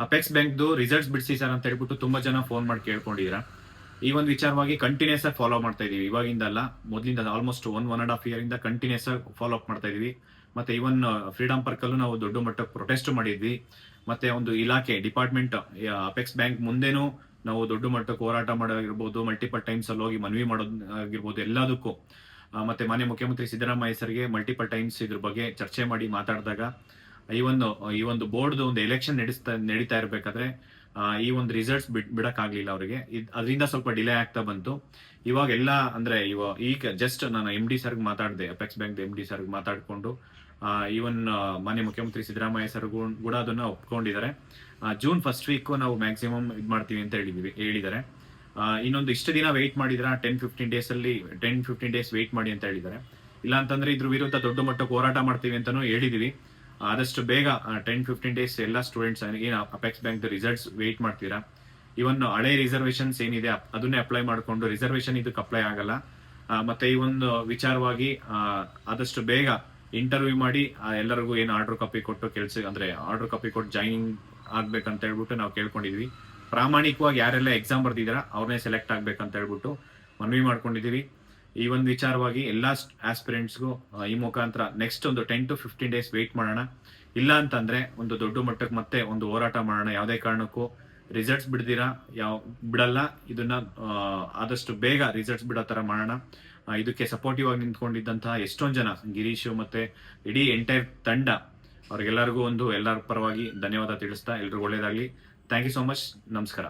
Apex ಬ್ಯಾಂಕ್ದು results ಬಿಡಿಸಿ sir ಅಂತ ಹೇಳ್ಬಿಟ್ಟು ತುಂಬಾ ಜನ ಫೋನ್ ಮಾಡಿ ಕೇಳ್ಕೊಂಡಿದ್ದೀರಾ. ಈ ಒಂದು ವಿಚಾರವಾಗಿ ಕಂಟಿನ್ಯೂಸ್ ಆಗಿ ಫಾಲೋ ಮಾಡ್ತಾ ಇದೀವಿ. ಇವಾಗಿಂದ ಅಲ್ಲ, ಮೊದಲಿಂದ almost one and half year ಇಂದ ಕಂಟಿನ್ಯೂಸ್ ಆಗಿ ಫಾಲೋ ಅಪ್ ಮಾಡ್ತಾ ಇದೀವಿ. ಮತ್ತೆ ಇವನ್ ಫ್ರೀಡಮ್ ಪಾರ್ಕ್ ಅಲ್ಲೂ ನಾವು ದೊಡ್ಡ ಮಟ್ಟಕ್ಕೆ ಪ್ರೊಟೆಸ್ಟ್ ಮಾಡಿದ್ವಿ. ಮತ್ತೆ ಒಂದು ಇಲಾಖೆ ಡಿಪಾರ್ಟ್ಮೆಂಟ್ ಅಪೆಕ್ಸ್ ಬ್ಯಾಂಕ್ ಮುಂದೆನೂ ನಾವು ದೊಡ್ಡ ಮಟ್ಟಕ್ಕೆ ಹೋರಾಟ ಮಾಡೋದಿರ್ಬೋದು, ಮಲ್ಟಿಪಲ್ ಟೈಮ್ಸ್ ಅಲ್ಲಿ ಹೋಗಿ ಮನವಿ ಮಾಡೋದಾಗಿರ್ಬೋದು, ಎಲ್ಲದಕ್ಕೂ ಮತ್ತೆ ಮಾನ್ಯ ಮುಖ್ಯಮಂತ್ರಿ ಸಿದ್ದರಾಮಯ್ಯ ಸರ್ಗೆ ಮಲ್ಟಿಪಲ್ ಟೈಮ್ಸ್ ಇದ್ರ ಬಗ್ಗೆ ಚರ್ಚೆ ಮಾಡಿ ಮಾತಾಡಿದಾಗ ಈ ಒಂದು ಬೋರ್ಡ್ ಒಂದು ಎಲೆಕ್ಷನ್ ನಡೀತಾ ಇರಬೇಕಾದ್ರೆ ಈ ಒಂದು ರಿಸಲ್ಟ್ಸ್ ಬಿಡಕ್ ಆಗ್ಲಿಲ್ಲ ಅವರಿಗೆ. ಅದರಿಂದ ಸ್ವಲ್ಪ ಡಿಲೇ ಆಗ್ತಾ ಬಂತು. ಇವಾಗ ಎಲ್ಲ ಅಂದ್ರೆ ಈಗ ಜಸ್ಟ್ ನಾನು ಎಂ ಡಿ ಸರ್ಗೆ ಮಾತಾಡಿದೆ, ಅಪೆಕ್ಸ್ ಬ್ಯಾಂಕ್ ಎಂ ಡಿ ಸರ್ಗೆ ಮಾತಾಡ್ಕೊಂಡು ಈವನ್ ಮಾನ್ಯ ಮುಖ್ಯಮಂತ್ರಿ ಸಿದ್ದರಾಮಯ್ಯ ಸರ್ ಕೂಡ ಅದನ್ನ ಒಪ್ಕೊಂಡಿದ್ದಾರೆ. ಜೂನ್ ಫಸ್ಟ್ ವೀಕ್ ನಾವು ಮ್ಯಾಕ್ಸಿಮಮ್ ಇದ್ ಮಾಡ್ತೀವಿ ಅಂತ ಹೇಳಿದ್ದಾರೆ. ಇನ್ನೊಂದು ಇಷ್ಟು ದಿನ ವೆಯ್ಟ್ ಮಾಡಿದ್ರ 10-15 ಡೇಸ್ ವೆಯ್ಟ್ ಮಾಡಿ ಅಂತ ಹೇಳಿದ್ದಾರೆ. ಇಲ್ಲ ಅಂತಂದ್ರೆ ಇದ್ರ ವಿರುದ್ಧ ದೊಡ್ಡ ಮಟ್ಟಕ್ಕೆ ಹೋರಾಟ ಮಾಡ್ತೀವಿ ಅಂತಾನು ಹೇಳಿದೀವಿ. ಆದಷ್ಟು ಬೇಗ 10-15 ಡೇಸ್ ಎಲ್ಲ ಸ್ಟೂಡೆಂಟ್ಸ್ ಏನು ಅಪೆಕ್ಸ್ ಬ್ಯಾಂಕ್ ರಿಸಲ್ಟ್ಸ್ ವೆಯ್ಟ್ ಮಾಡ್ತೀರಾ. ಇವನ್ ಹಳೆ ರಿಸರ್ವೇಶನ್ಸ್ ಏನಿದೆ ಅದನ್ನೇ ಅಪ್ಲೈ ಮಾಡ್ಕೊಂಡು, ರಿಸರ್ವೇಶನ್ ಇದಕ್ಕೆ ಅಪ್ಲೈ ಆಗಲ್ಲ. ಮತ್ತೆ ಈ ಒಂದು ವಿಚಾರವಾಗಿ ಆದಷ್ಟು ಬೇಗ ಇಂಟರ್ವ್ಯೂ ಮಾಡಿ ಎಲ್ಲರಿಗೂ ಏನು ಆರ್ಡರ್ ಕಾಪಿ ಕೊಟ್ಟು ಆರ್ಡರ್ ಕಾಪಿ ಕೊಟ್ಟು ಜಾಯಿನಿಂಗ್ ಆಗ್ಬೇಕಂತ ಹೇಳ್ಬಿಟ್ಟು ನಾವು ಕೇಳ್ಕೊಂಡಿದ್ವಿ. ಪ್ರಾಮಾಣಿಕವಾಗಿ ಯಾರೆಲ್ಲ ಎಕ್ಸಾಮ್ ಬರ್ದಿದಾರ ಅವ್ರನ್ನೇ ಸೆಲೆಕ್ಟ್ ಆಗ್ಬೇಕಂತ ಹೇಳ್ಬಿಟ್ಟು ಮನವಿ ಮಾಡ್ಕೊಂಡಿದೀವಿ. ಈ ಒಂದು ವಿಚಾರವಾಗಿ ಎಲ್ಲಾ ಆಸ್ಪಿರೆಂಟ್ಸ್ಗೂ ಈ ಮುಖಾಂತರ ನೆಕ್ಸ್ಟ್ ಒಂದು 10-15 ಡೇಸ್ ವೆಯ್ಟ್ ಮಾಡೋಣ. ಇಲ್ಲ ಅಂತಂದ್ರೆ ಒಂದು ದೊಡ್ಡ ಮಟ್ಟಕ್ಕೆ ಮತ್ತೆ ಒಂದು ಹೋರಾಟ ಮಾಡೋಣ. ಯಾವುದೇ ಕಾರಣಕ್ಕೂ ರಿಸಲ್ಟ್ಸ್ ಬಿಡಲ್ಲ. ಇದನ್ನ ಆದಷ್ಟು ಬೇಗ ರಿಸಲ್ಟ್ಸ್ ಬಿಡೋ ತರ ಮಾಡೋಣ. ಇದಕ್ಕೆ ಸಪೋರ್ಟಿವ್ ಆಗಿ ನಿಂತ್ಕೊಂಡಿದ್ದಂತಹ ಎಷ್ಟೊಂದು ಜನ, ಗಿರೀಶ್ ಮತ್ತೆ ಇಡೀ ಎಂಟೈರ್ ತಂಡ, ಅವ್ರಿಗೆಲ್ಲರಿಗೂ ಎಲ್ಲರ ಪರವಾಗಿ ಧನ್ಯವಾದ ತಿಳಿಸ್ತಾ ಎಲ್ರಿಗೂ ಒಳ್ಳೇದಾಗ್ಲಿ. Thank you so much. ನಮಸ್ಕಾರ.